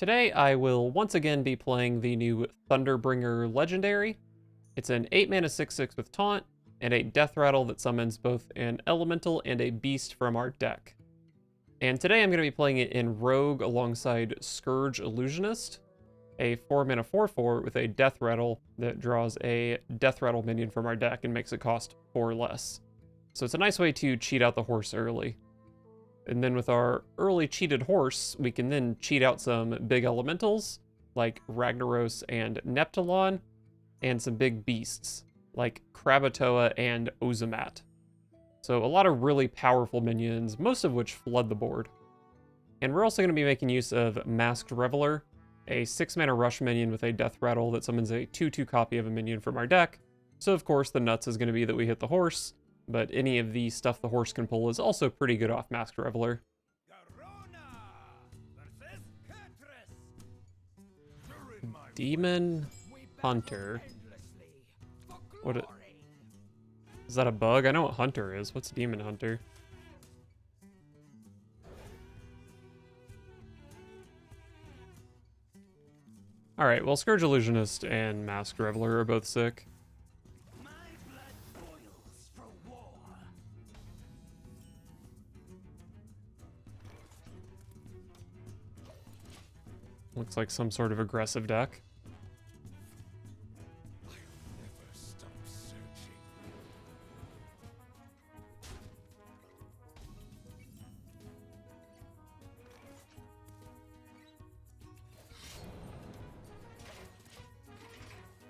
Today I will once again be playing the new Thunderbringer Legendary. It's an 8-mana 6/6 with Taunt, and a Deathrattle that summons both an Elemental and a Beast from our deck. And today I'm going to be playing it in Rogue alongside Scourge Illusionist, a 4-mana 4/4 with a Deathrattle that draws a Deathrattle minion from our deck and makes it cost 4 less. So it's a nice way to cheat out the horse early. And then with our early cheated horse, we can then cheat out some big elementals, like Ragnaros and Neptulon, and some big beasts, like Krakatoa and Ozumat. So a lot of really powerful minions, most of which flood the board. And we're also going to be making use of Masked Reveler, a 6-mana rush minion with a Deathrattle that summons a 2/2 copy of a minion from our deck. So of course the nuts is going to be that we hit the horse, but any of the stuff the horse can pull is also pretty good off Masked Reveler. Demon Hunter. Is that a bug? I know what Hunter is. What's Demon Hunter? Alright, well, Scourge Illusionist and Masked Reveler are both sick. Looks like some sort of aggressive deck.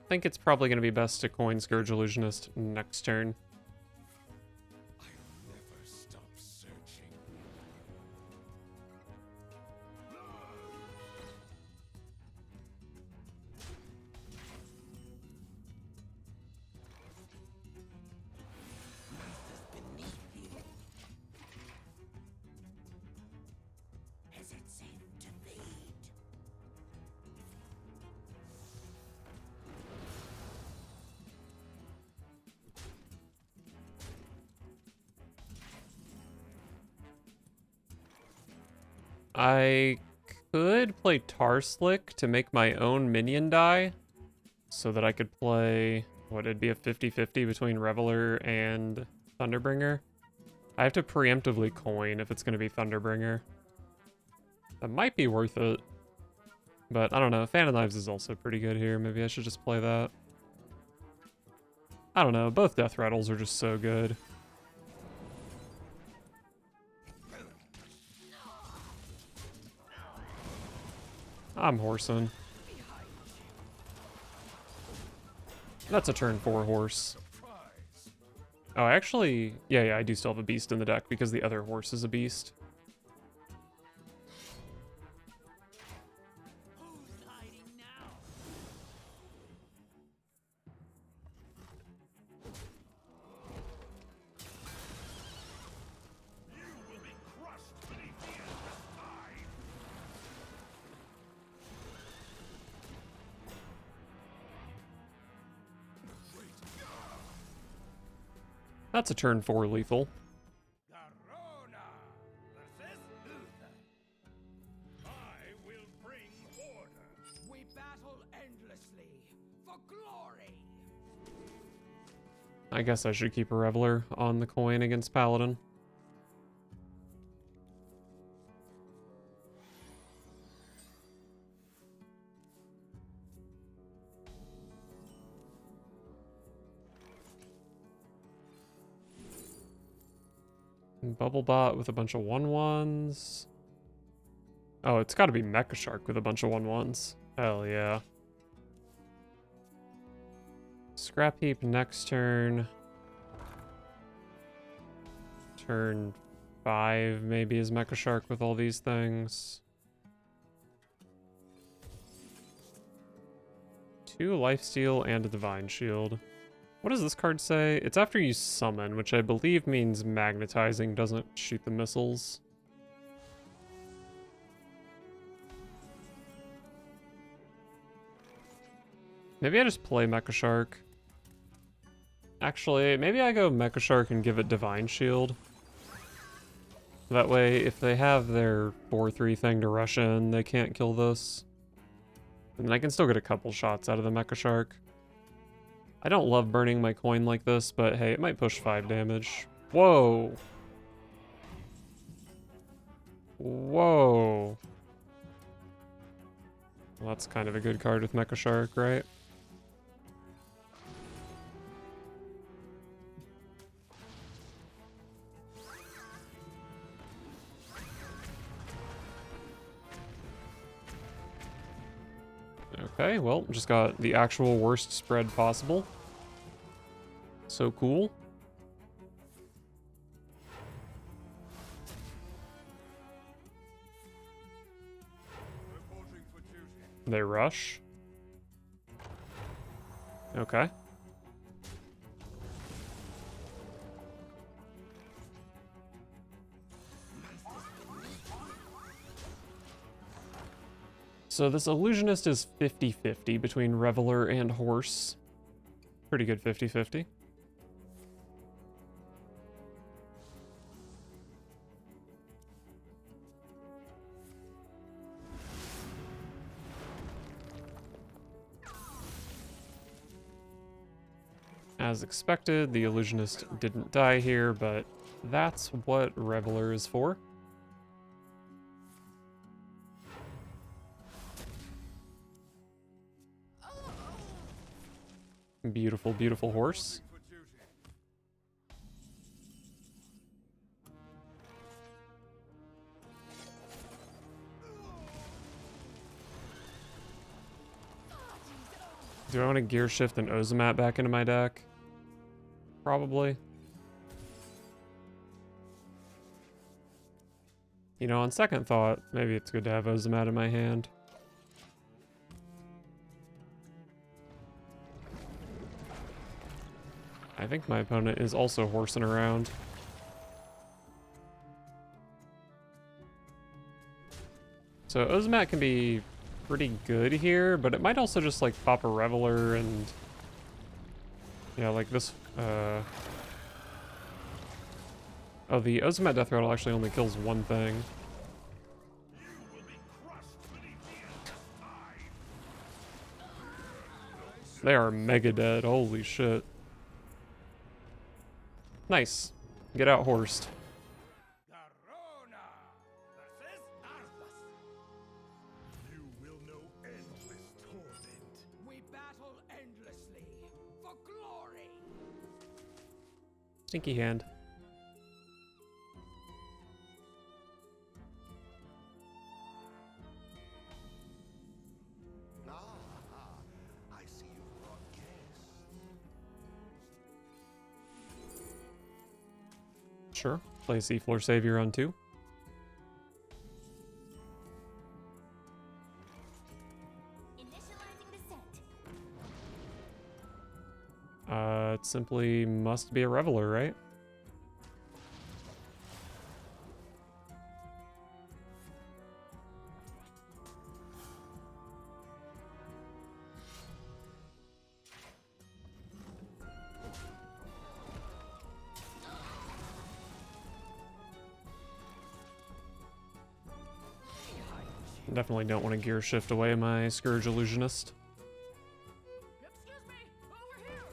I think it's probably going to be best to coin Scourge Illusionist next turn. I could play Tarslick to make my own minion die, so that I could play, it'd be a 50-50 between Reveler and Thunderbringer. I have to preemptively coin if it's going to be Thunderbringer. That might be worth it, but I don't know. Fan of Knives is also pretty good here. Maybe I should just play that. I don't know. Both Deathrattles are just so good. I'm horsing. That's a turn 4 horse. Oh, actually, yeah, I do still have a beast in the deck because the other horse is a beast. That's a turn 4 lethal. I guess I should keep a Reveler on the coin against Paladin. Bubble Bot with a bunch of 1/1s. Oh, it's got to be Mecha Shark with a bunch of 1/1s. Hell yeah. Scrap Heap next turn. Turn 5 maybe is Mecha Shark with all these things. 2 Lifesteal and a Divine Shield. What does this card say? It's after you summon, which I believe means magnetizing doesn't shoot the missiles. Maybe I just play Mecha Shark. Actually, maybe I go Mecha Shark and give it Divine Shield. That way, if they have their 4-3 thing to rush in, they can't kill this. And then I can still get a couple shots out of the Mecha Shark. I don't love burning my coin like this, but hey, it might push 5 damage. Whoa! Whoa! Well, that's kind of a good card with Mecha Shark, right? Okay, well, just got the actual worst spread possible. So cool. They rush. Okay. So this illusionist is 50-50 between Reveler and Horse. Pretty good 50-50. As expected, the illusionist didn't die here, but that's what Reveler is for. Beautiful, beautiful horse. Do I want to gear shift an Ozomat back into my deck? Probably. You know, on second thought, maybe it's good to have Ozomat in my hand. I think my opponent is also horsing around. So Ozomat can be pretty good here, but it might also just like pop a Reveler and yeah, like this. Oh, the Ozomat Deathrattle actually only kills one thing. They are mega dead. Holy shit. Nice. Get out horsed. You will know endless torment. We battle endlessly for glory. Stinky hand. I see you brought guests. Sure. Play Seafloor Savior on 2. Initializing descent. It simply must be a Reveler, right? Definitely don't want to gear shift away my Scourge Illusionist. Excuse me, over here.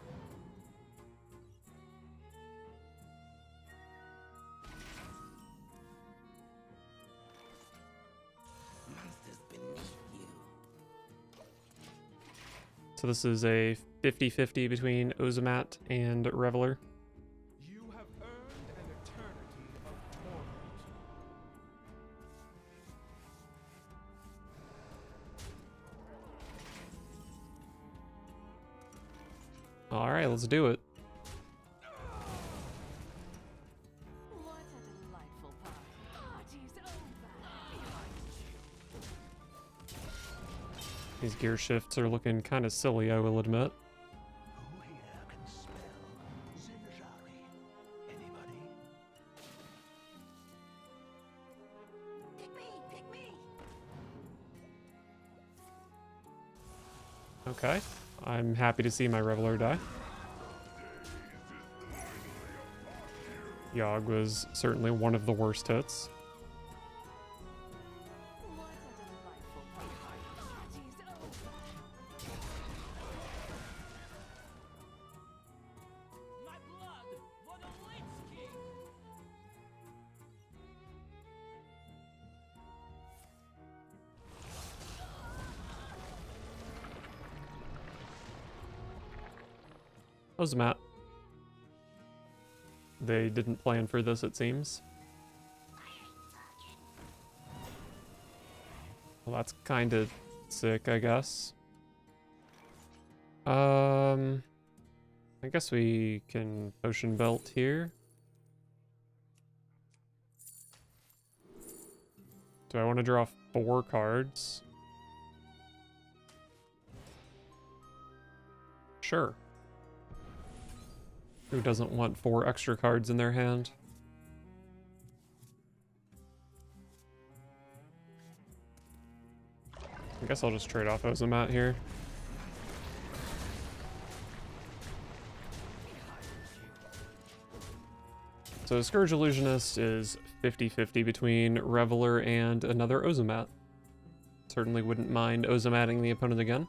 Monsters beneath you. So this is a 50-50 between Ozomat and Reveler. You have earned an eternity of torment. Alright, let's do it. What a delightful party. Party's over. These gear shifts are looking kind of silly, I will admit. Who here can spell Zinjari? Anybody? Pick me, pick me. Okay. I'm happy to see my Reveler die. Yogg was certainly one of the worst hits. What a delightful party's over. My blood for the Lich King! Ozamat. They didn't plan for this, it seems. Well, that's kind of sick, I guess. I guess we can potion belt here. Do I want to draw 4 cards? Sure. Who doesn't want 4 extra cards in their hand? I guess I'll just trade off Ozamat here. So Scourge Illusionist is 50-50 between Reveler and another Ozamat. Certainly wouldn't mind Ozamatting the opponent again.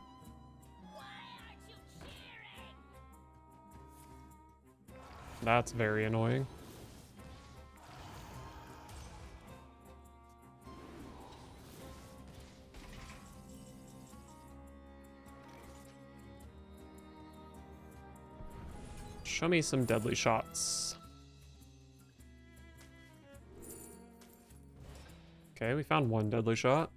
That's very annoying. Show me some deadly shots. Okay, we found 1 deadly shot.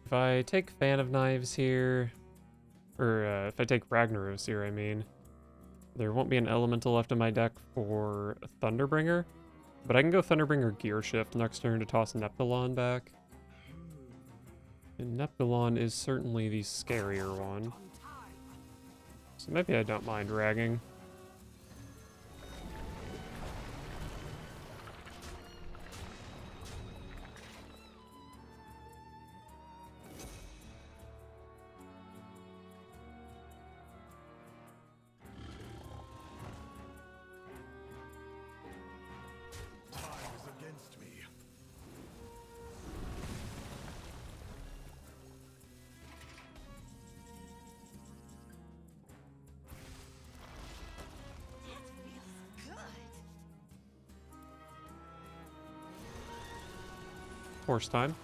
If I take Fan of Knives here, or if I take Ragnaros here, I mean, there won't be an elemental left in my deck for Thunderbringer, but I can go Thunderbringer Gear Shift next turn to toss Neptulon back. And Neptulon is certainly the scarier one. So maybe I don't mind ragging. Horse time.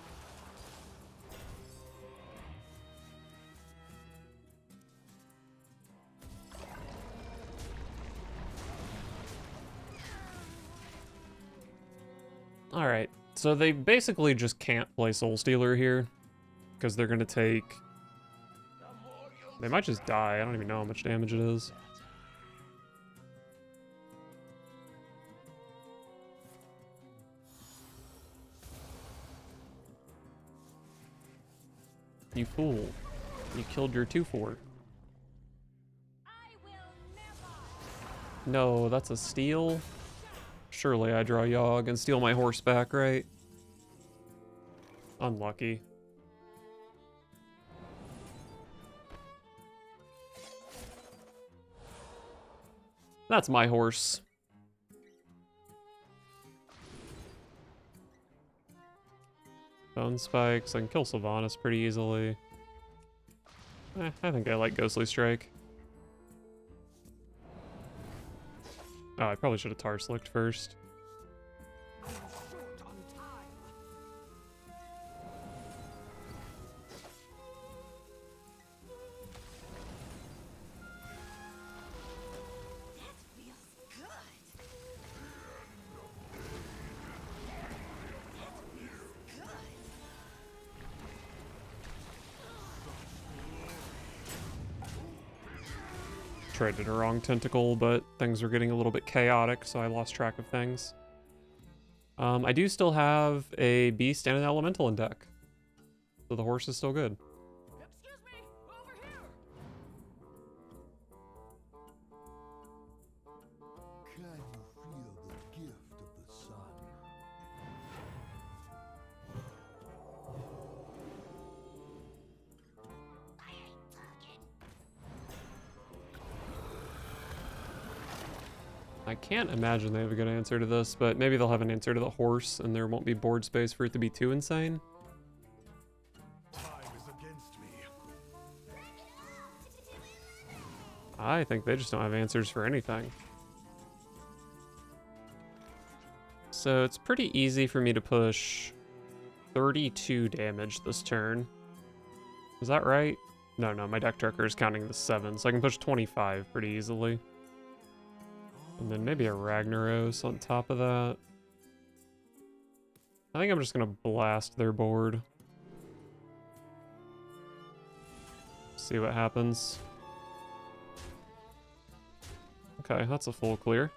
Alright, so they basically just can't play Soul Stealer here, because they're gonna take... They might just die, I don't even know how much damage it is. You fool. You killed your 2/4. No, that's a steal. Surely I draw Yogg and steal my horse back, right? Unlucky. That's my horse. Bone Spikes, I can kill Sylvanas pretty easily. I think I like Ghostly Strike. Oh, I probably should have Tar Slicked first. Traded a wrong tentacle, but things were getting a little bit chaotic, so I lost track of things. I do still have a beast and an elemental in deck, so the horse is still good. Excuse me, over here. I can't imagine they have a good answer to this, but maybe they'll have an answer to the horse and there won't be board space for it to be too insane. Time is against me. I think they just don't have answers for anything. So it's pretty easy for me to push 32 damage this turn. Is that right? No, my deck tracker is counting the 7, so I can push 25 pretty easily. And then maybe a Ragnaros on top of that. I think I'm just gonna blast their board. See what happens. Okay, that's a full clear.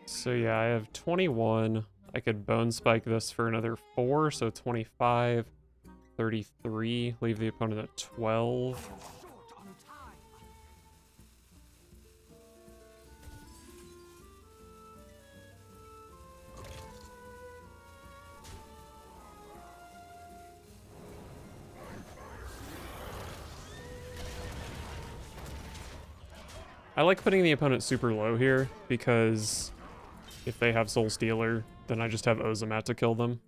So yeah, I have 21. I could Bone Spike this for another 4, so 25, 33, leave the opponent at 12. I like putting the opponent super low here, because if they have Soul Stealer, then I just have Ozamat to kill them.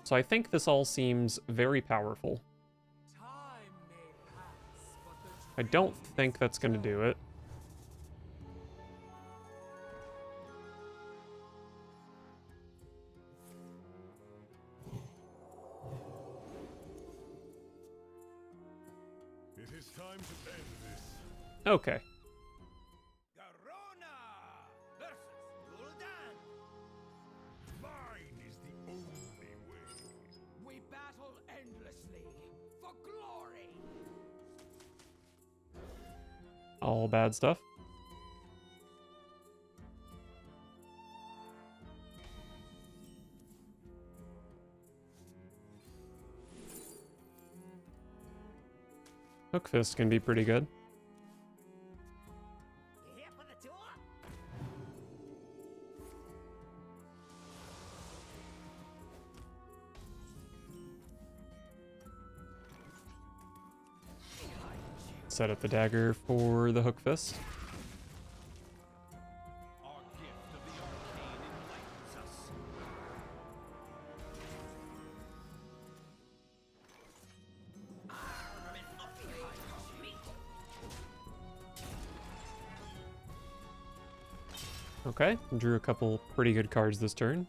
So I think this all seems very powerful. I don't think that's going to do it. It is time to end this. Okay. Mine is the only way. We battle endlessly for glory. All bad stuff. Hook Fist can be pretty good. You here for the tour? Set up the dagger for the Hook Fist. Our gift of the arcane enlightens us. Okay, drew a couple pretty good cards this turn,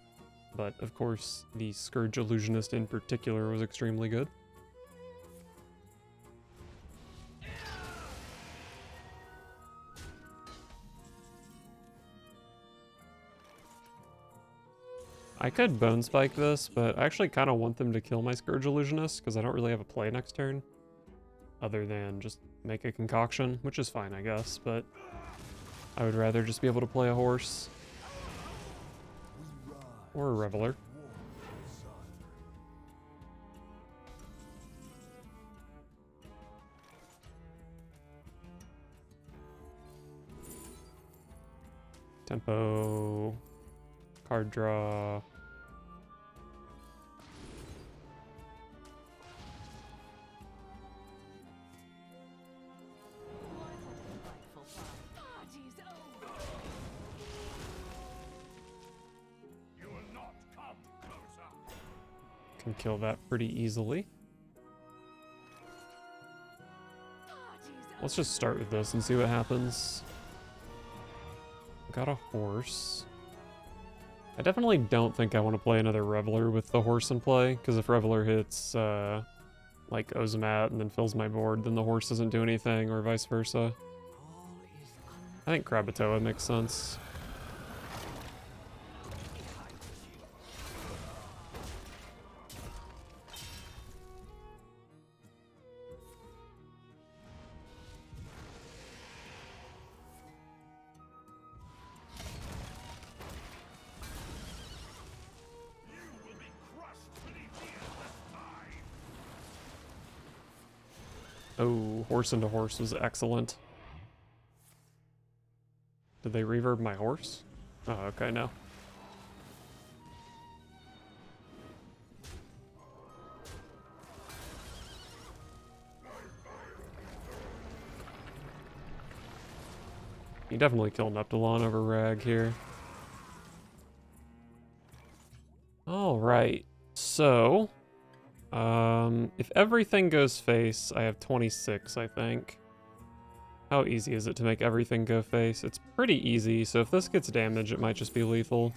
but of course the Scourge Illusionist in particular was extremely good. I could Bone Spike this, but I actually kind of want them to kill my Scourge Illusionist because I don't really have a play next turn, other than just make a concoction, which is fine, I guess, but I would rather just be able to play a horse or a Reveler. Tempo, card draw. Party's over. You will not come closer. Can kill that pretty easily. Let's just start with this and see what happens. Got a horse. I definitely don't think I want to play another Reveler with the horse in play, because if Reveler hits like Ozamat and then fills my board, then the horse doesn't do anything, or vice versa. I think Krakatoa makes sense. Oh, horse into horse was excellent. Did they reverb my horse? Oh, okay, no. You definitely kill Neptulon over Rag here. Alright, so... if everything goes face, I have 26, I think. How easy is it to make everything go face? It's pretty easy, so if this gets damaged, it might just be lethal.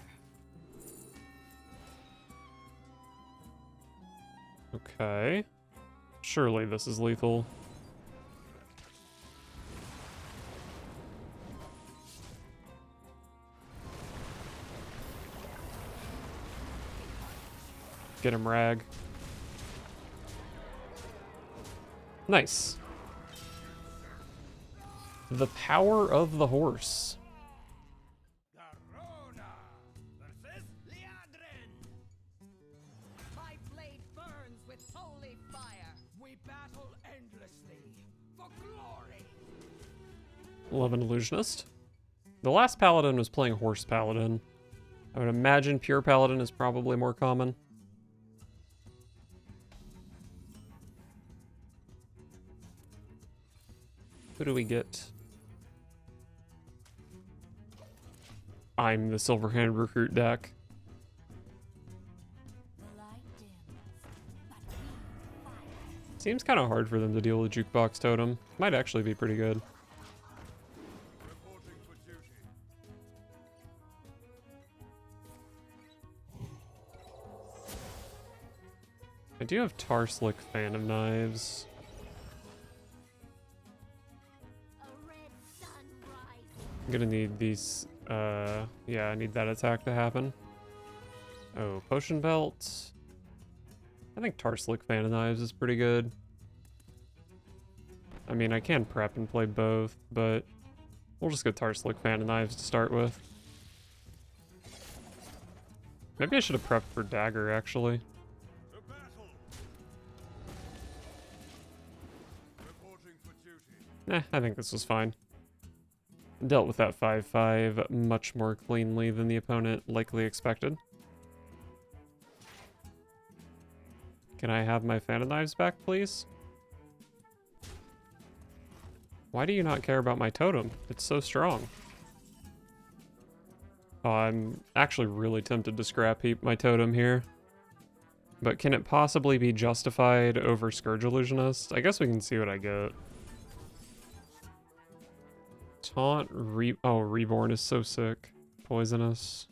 Okay. Surely this is lethal. Get him, Rag. Nice. The power of the horse. Garona versus Liadrin. My blade burns with holy fire. We battle endlessly for glory. 11 Illusionist. The last Paladin was playing Horse Paladin. I would imagine Pure Paladin is probably more common. Who do we get? I'm the Silverhand Recruit deck. Seems kind of hard for them to deal with Jukebox Totem. Might actually be pretty good. I do have Tarslick Fan of Knives. I'm gonna need these, yeah, I need that attack to happen. Oh, Potion Belt. I think Tarslick Fan of Knives is pretty good. I mean, I can prep and play both, but we'll just get Tarslick Fan of Knives to start with. Maybe I should have prepped for Dagger, actually. I think this was fine. Dealt with that 5/5 much more cleanly than the opponent likely expected. Can I have my Fan of Knives back, please? Why do you not care about my totem? It's so strong. Oh, I'm actually really tempted to scrap heap my totem here. But can it possibly be justified over Scourge Illusionist? I guess we can see what I get. Taunt, oh, Reborn is so sick. Poisonous.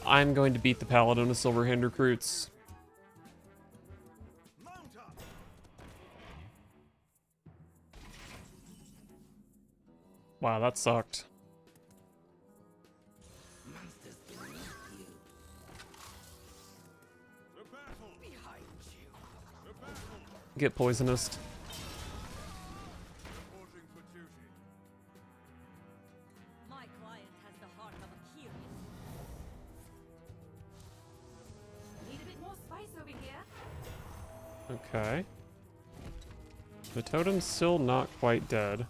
I'm going to beat the Paladin of Silverhand Recruits. Wow, that sucked. Get Poisonous. My client has the heart of a hero. Need a bit more spice over here. Okay. The totem's still not quite dead.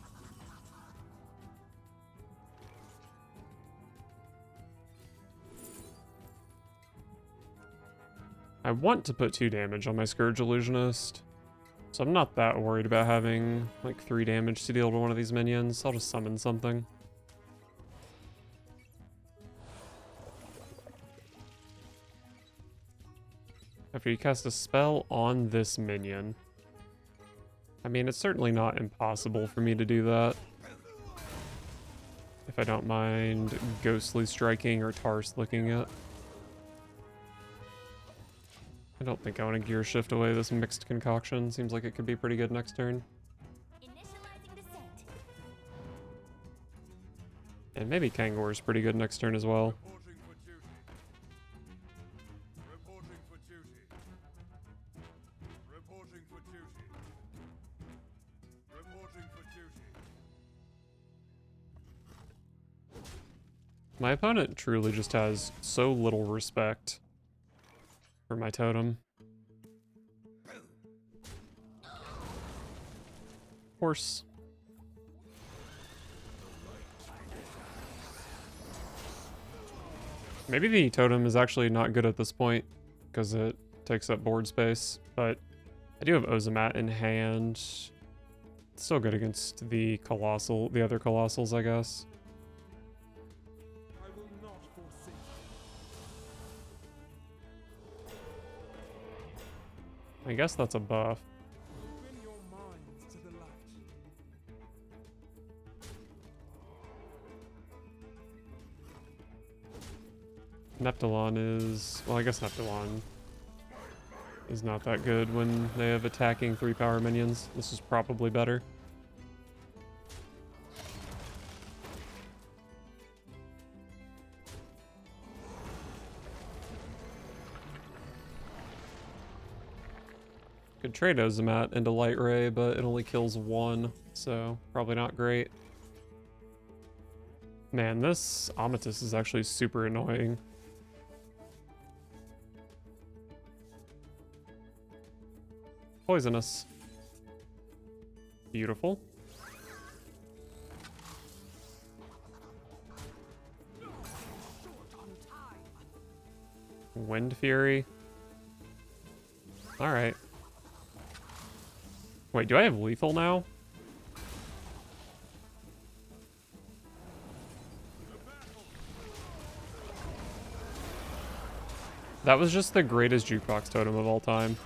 I want to put 2 damage on my Scourge Illusionist, so I'm not that worried about having like 3 damage to deal to one of these minions. I'll just summon something. After you cast a spell on this minion. I mean, it's certainly not impossible for me to do that. If I don't mind Ghostly Striking or Tarslicking it. I don't think I want to gear shift away this mixed concoction. Seems like it could be pretty good next turn. Initializing descent. And maybe Kangor is pretty good next turn as well. My opponent truly just has so little respect for my totem. Horse. Maybe the totem is actually not good at this point because it takes up board space, but I do have Ozamat in hand. It's still good against the other colossals, I guess. I will not forsake I guess that's a buff. you. Open your minds to the light. Neptulon is... Well, I guess Neptulon is not that good when they have attacking 3-power minions. This is probably better. Could trade Ozamat into Light Ray, but it only kills 1, so probably not great. Man, this Amethyst is actually super annoying. Poisonous. Beautiful. Wind Fury. Alright. Wait, do I have lethal now? That was just the greatest jukebox totem of all time.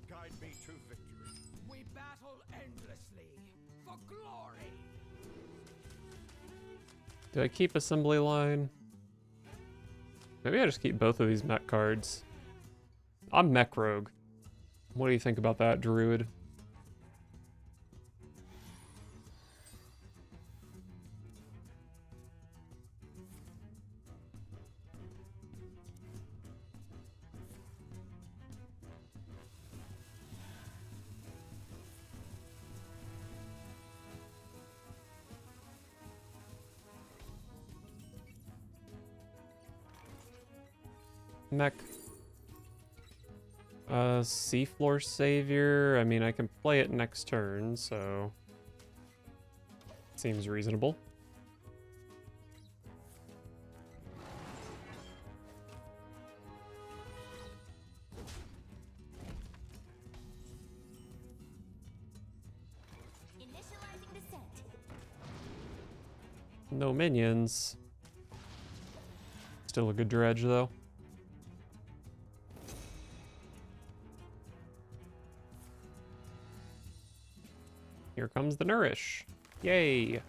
Guide me to victory. We battle endlessly for glory. Do I keep assembly line? Maybe I just keep both of these mech cards. I'm mech rogue. What do you think about that, Druid? Mech. Seafloor Savior. I mean, I can play it next turn, so... Seems reasonable. Initializing descent. No minions. Still a good dredge, though. Here comes the Nourish. Yay!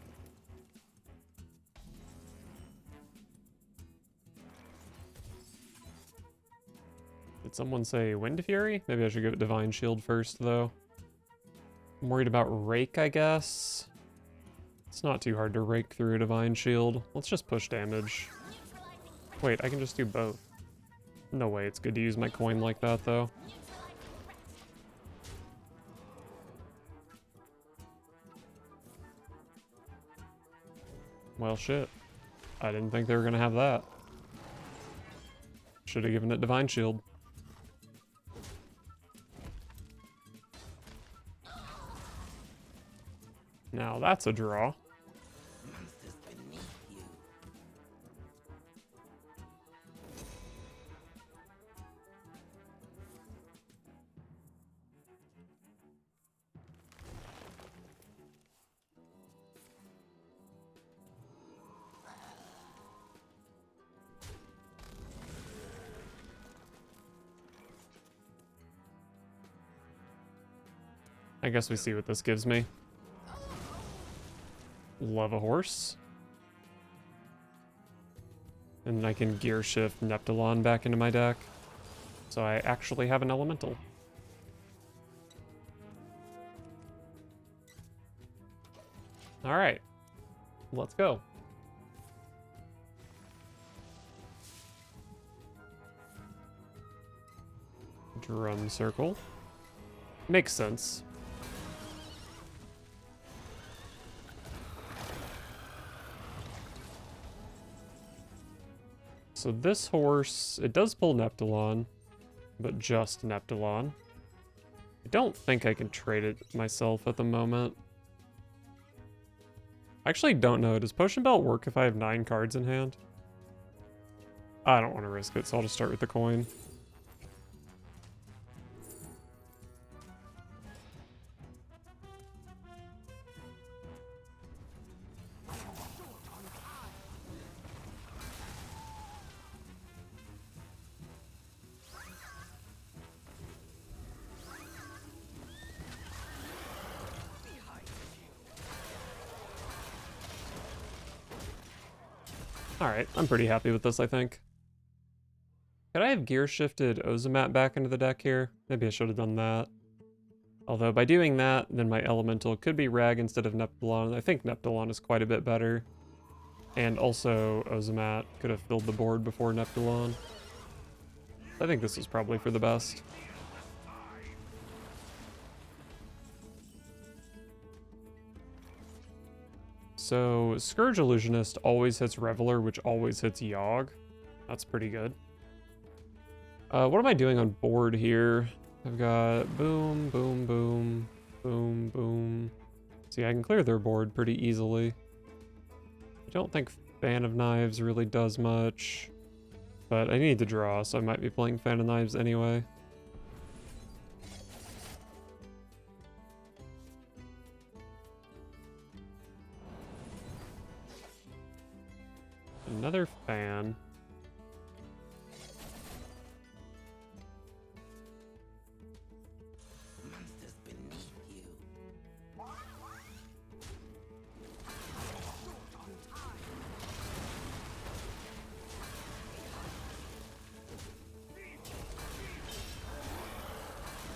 Did someone say Wind Fury? Maybe I should give it Divine Shield first, though. I'm worried about Rake, I guess. It's not too hard to rake through a Divine Shield. Let's just push damage. Wait, I can just do both. No way it's good to use my coin like that, though. Well, shit. I didn't think they were gonna have that. Should have given it Divine Shield. Now that's a draw. I guess we see what this gives me. Love a horse. And I can gear shift Neptulon back into my deck. So I actually have an elemental. Alright. Let's go. Drum circle. Makes sense. So this horse, it does pull Neptulon, but just Neptulon. I don't think I can trade it myself at the moment. I actually don't know. Does Potion Belt work if I have 9 cards in hand? I don't want to risk it, so I'll just start with the coin. Alright, I'm pretty happy with this, I think. Could I have gear shifted Ozomat back into the deck here? Maybe I should have done that. Although by doing that, then my elemental could be Rag instead of Neptulon. I think Neptulon is quite a bit better. And also Ozomat could have filled the board before Neptulon. I think this is probably for the best. So Scourge Illusionist always hits Reveler, which always hits Yogg. That's pretty good. What am I doing on board here? I've got boom, boom, boom, boom, boom. See, I can clear their board pretty easily. I don't think Fan of Knives really does much, but I need to draw, so I might be playing Fan of Knives anyway. Another Fan.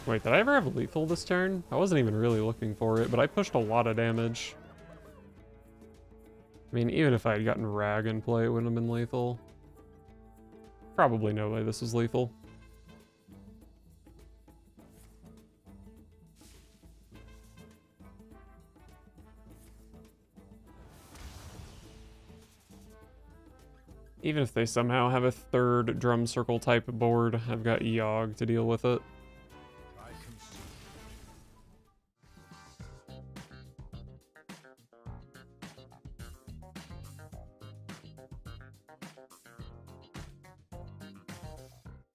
Wait, did I ever have lethal this turn? I wasn't even really looking for it, but I pushed a lot of damage. I mean, even if I had gotten Rag in play, it wouldn't have been lethal. Probably no way this was lethal. Even if they somehow have a third drum circle type board, I've got Yogg to deal with it.